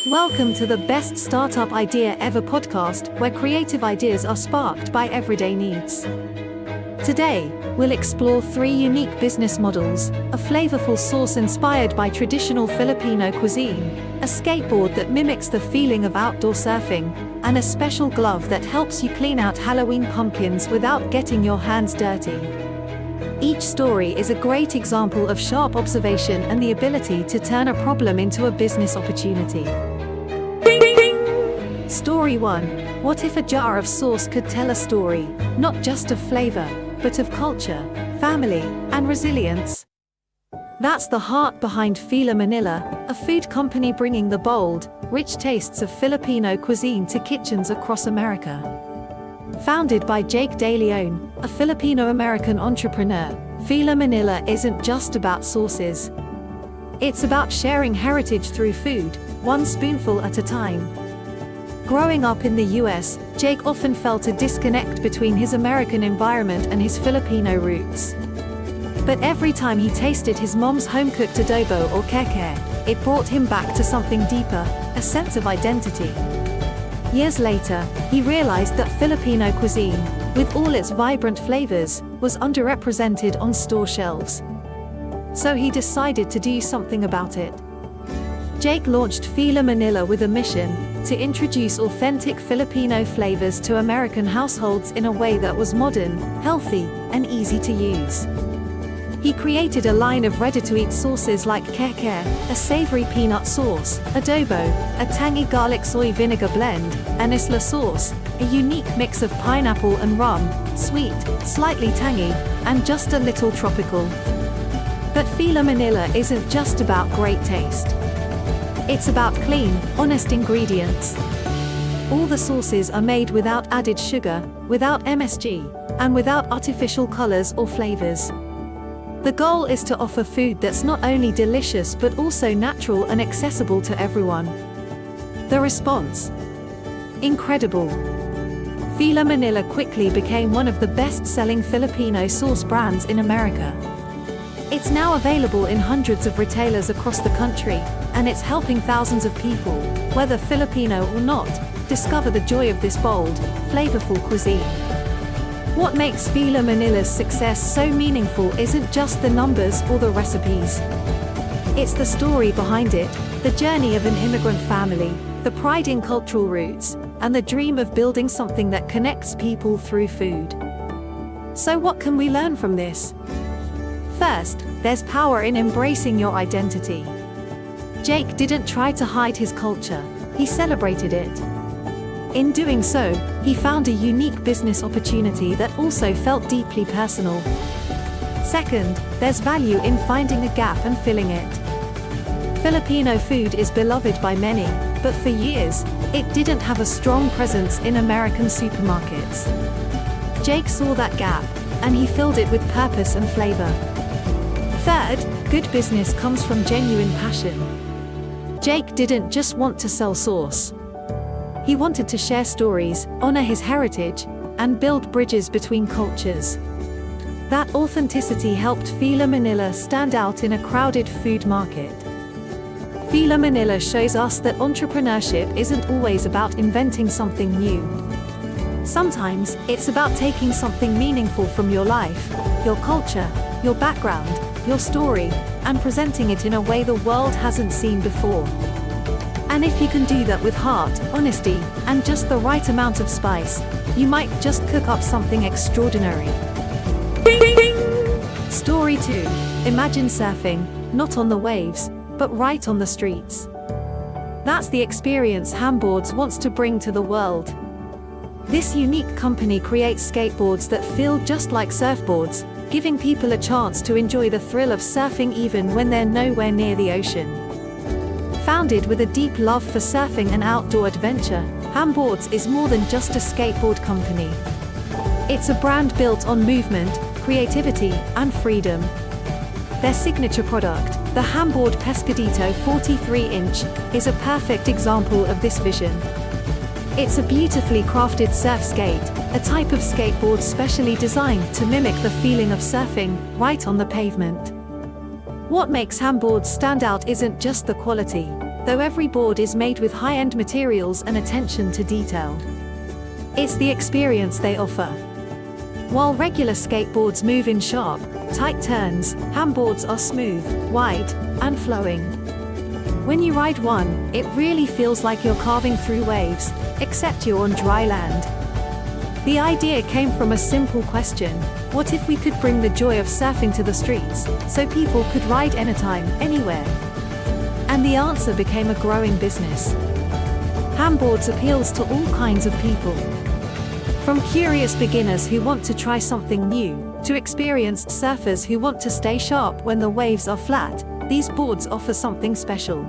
Welcome to the Best Startup Idea Ever podcast, where creative ideas are sparked by everyday needs. Today, we'll explore 3 unique business models: a flavorful sauce inspired by traditional Filipino cuisine, a skateboard that mimics the feeling of outdoor surfing, and a special glove that helps you clean out Halloween pumpkins without getting your hands dirty. Each story is a great example of sharp observation and the ability to turn a problem into a business opportunity. Story 1. What if a jar of sauce could tell a story, not just of flavor, but of culture, family, and resilience? That's the heart behind Fila Manila, a food company bringing the bold, rich tastes of Filipino cuisine to kitchens across America. Founded by Jake De Leon, a Filipino-American entrepreneur, Fila Manila isn't just about sauces. It's about sharing heritage through food, one spoonful at a time. Growing up in the US, Jake often felt a disconnect between his American environment and his Filipino roots. But every time he tasted his mom's home-cooked adobo or keke, it brought him back to something deeper, a sense of identity. Years later, he realized that Filipino cuisine, with all its vibrant flavors, was underrepresented on store shelves. So he decided to do something about it. Jake launched Fila Manila with a mission to introduce authentic Filipino flavors to American households in a way that was modern, healthy, and easy to use. He created a line of ready-to-eat sauces like keke, a savory peanut sauce, adobo, a tangy garlic soy vinegar blend, and isla sauce, a unique mix of pineapple and rum, sweet, slightly tangy, and just a little tropical. But Fila Manila isn't just about great taste. It's about clean, honest ingredients. All the sauces are made without added sugar, without MSG, and without artificial colors or flavors. The goal is to offer food that's not only delicious but also natural and accessible to everyone. The response? Incredible. Fila Manila quickly became one of the best-selling Filipino sauce brands in America. It's now available in hundreds of retailers across the country, and it's helping thousands of people, whether Filipino or not, discover the joy of this bold, flavorful cuisine. What makes Fila Manila's success so meaningful isn't just the numbers or the recipes. It's the story behind it, the journey of an immigrant family, the pride in cultural roots, and the dream of building something that connects people through food. So what can we learn from this? First, there's power in embracing your identity. Jake didn't try to hide his culture, he celebrated it. In doing so, he found a unique business opportunity that also felt deeply personal. Second, there's value in finding a gap and filling it. Filipino food is beloved by many, but for years, it didn't have a strong presence in American supermarkets. Jake saw that gap, and he filled it with purpose and flavor. Third, good business comes from genuine passion. Jake didn't just want to sell sauce. He wanted to share stories, honor his heritage, and build bridges between cultures. That authenticity helped Fila Manila stand out in a crowded food market. Fila Manila shows us that entrepreneurship isn't always about inventing something new. Sometimes, it's about taking something meaningful from your life, your culture, your background, your story, and presenting it in a way the world hasn't seen before. And if you can do that with heart, honesty, and just the right amount of spice, you might just cook up something extraordinary. Story 2. Imagine surfing, not on the waves, but right on the streets. That's the experience Hamboards wants to bring to the world. This unique company creates skateboards that feel just like surfboards, giving people a chance to enjoy the thrill of surfing even when they're nowhere near the ocean. Founded with a deep love for surfing and outdoor adventure, Hamboards is more than just a skateboard company. It's a brand built on movement, creativity, and freedom. Their signature product, the Hamboard Pescadito 43-inch, is a perfect example of this vision. It's a beautifully crafted surf skate, a type of skateboard specially designed to mimic the feeling of surfing right on the pavement. What makes Hamboards stand out isn't just the quality, though every board is made with high-end materials and attention to detail. It's the experience they offer. While regular skateboards move in sharp, tight turns, handboards are smooth, wide, and flowing. When you ride one, it really feels like you're carving through waves, except you're on dry land. The idea came from a simple question: what if we could bring the joy of surfing to the streets, so people could ride anytime, anywhere? And the answer became a growing business. Handboards appeals to all kinds of people. From curious beginners who want to try something new, to experienced surfers who want to stay sharp when the waves are flat, these boards offer something special.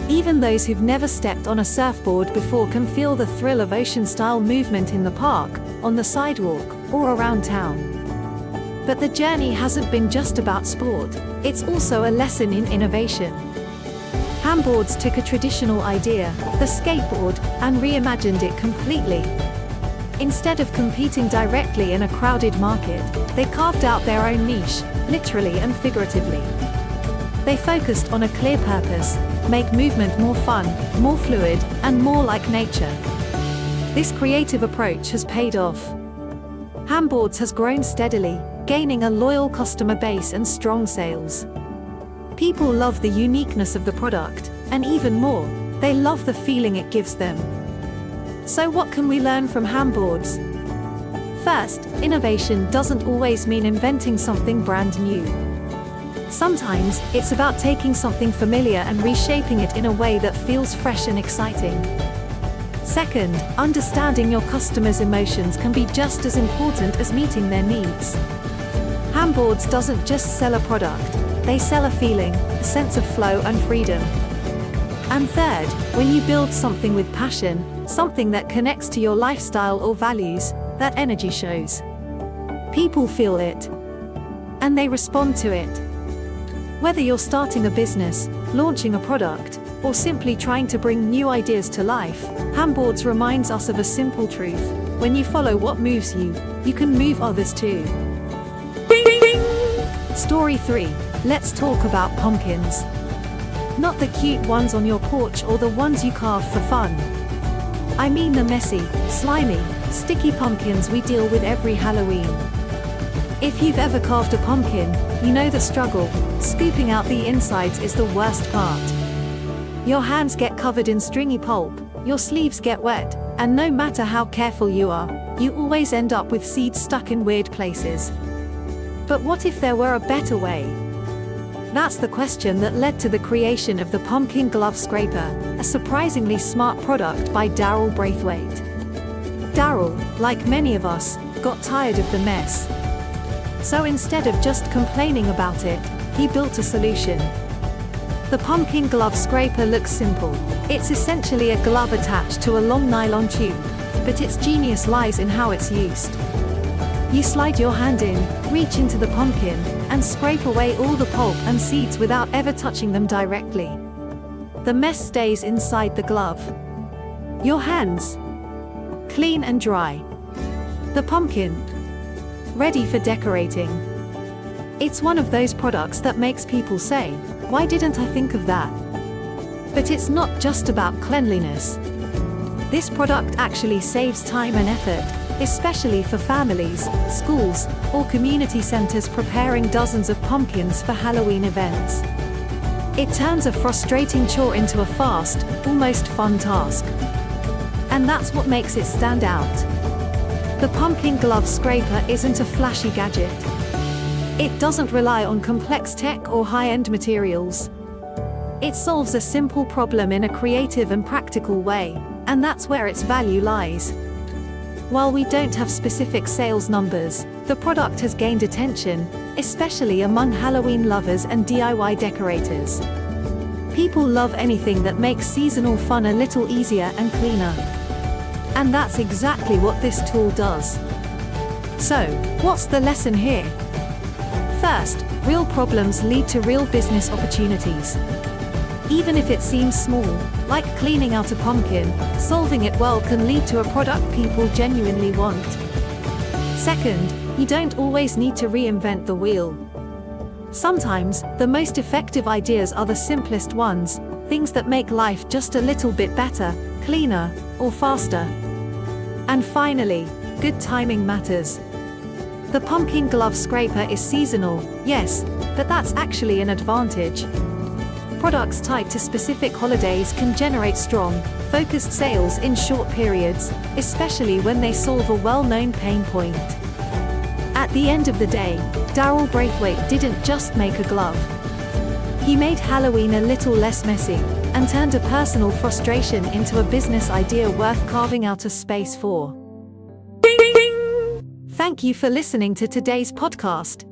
Even those who've never stepped on a surfboard before can feel the thrill of ocean-style movement in the park, on the sidewalk, or around town. But the journey hasn't been just about sport, it's also a lesson in innovation. Handboards took a traditional idea, the skateboard, and reimagined it completely. Instead of competing directly in a crowded market, they carved out their own niche, literally and figuratively. They focused on a clear purpose: make movement more fun, more fluid, and more like nature. This creative approach has paid off. Handboards has grown steadily, gaining a loyal customer base and strong sales. People love the uniqueness of the product, and even more, they love the feeling it gives them. So what can we learn from handboards? First, innovation doesn't always mean inventing something brand new. Sometimes, it's about taking something familiar and reshaping it in a way that feels fresh and exciting. Second, understanding your customers' emotions can be just as important as meeting their needs. Handboards doesn't just sell a product, they sell a feeling, a sense of flow and freedom. And third, when you build something with passion, something that connects to your lifestyle or values, that energy shows. People feel it, and they respond to it. Whether you're starting a business, launching a product, or simply trying to bring new ideas to life, handboards reminds us of a simple truth: when you follow what moves you, you can move others too. Story 3. Let's talk about pumpkins. Not the cute ones on your porch or the ones you carve for fun. I mean the messy, slimy, sticky pumpkins we deal with every Halloween. If you've ever carved a pumpkin, you know the struggle. Scooping out the insides is the worst part. Your hands get covered in stringy pulp, your sleeves get wet, and no matter how careful you are, you always end up with seeds stuck in weird places. But what if there were a better way? That's the question that led to the creation of the Pumpkin Glove Scraper, a surprisingly smart product by Daryl Braithwaite. Daryl, like many of us, got tired of the mess. So instead of just complaining about it, he built a solution. The Pumpkin Glove Scraper looks simple. It's essentially a glove attached to a long nylon tube, but its genius lies in how it's used. You slide your hand in, reach into the pumpkin, and scrape away all the pulp and seeds without ever touching them directly. The mess stays inside the glove. Your hands, clean and dry. The pumpkin, ready for decorating. It's one of those products that makes people say, "Why didn't I think of that?" But it's not just about cleanliness. This product actually saves time and effort, especially for families, schools, or community centers preparing dozens of pumpkins for Halloween events. It turns a frustrating chore into a fast, almost fun task. And that's what makes it stand out. The Pumpkin Glove Scraper isn't a flashy gadget. It doesn't rely on complex tech or high-end materials. It solves a simple problem in a creative and practical way, and that's where its value lies. While we don't have specific sales numbers, the product has gained attention, especially among Halloween lovers and DIY decorators. People love anything that makes seasonal fun a little easier and cleaner. And that's exactly what this tool does. So, what's the lesson here? First, real problems lead to real business opportunities. Even if it seems small, like cleaning out a pumpkin, solving it well can lead to a product people genuinely want. Second, you don't always need to reinvent the wheel. Sometimes, the most effective ideas are the simplest ones, things that make life just a little bit better, cleaner, or faster. And finally, good timing matters. The pumpkin glove scraper is seasonal, yes, but that's actually an advantage. Products tied to specific holidays can generate strong, focused sales in short periods, especially when they solve a well-known pain point. At the end of the day, Darryl Braithwaite didn't just make a glove. He made Halloween a little less messy, and turned a personal frustration into a business idea worth carving out a space for. Thank you for listening to today's podcast.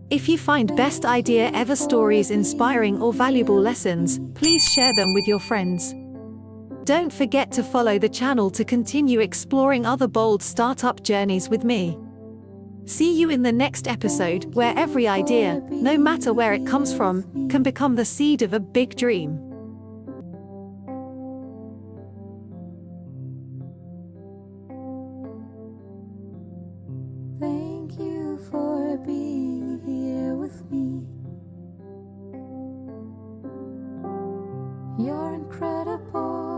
If you find best idea ever stories inspiring or valuable lessons, please share them with your friends. Don't forget to follow the channel to continue exploring other bold startup journeys with me. See you in the next episode, where every idea, no matter where it comes from, can become the seed of a big dream. Thank you for being here with me. You're incredible.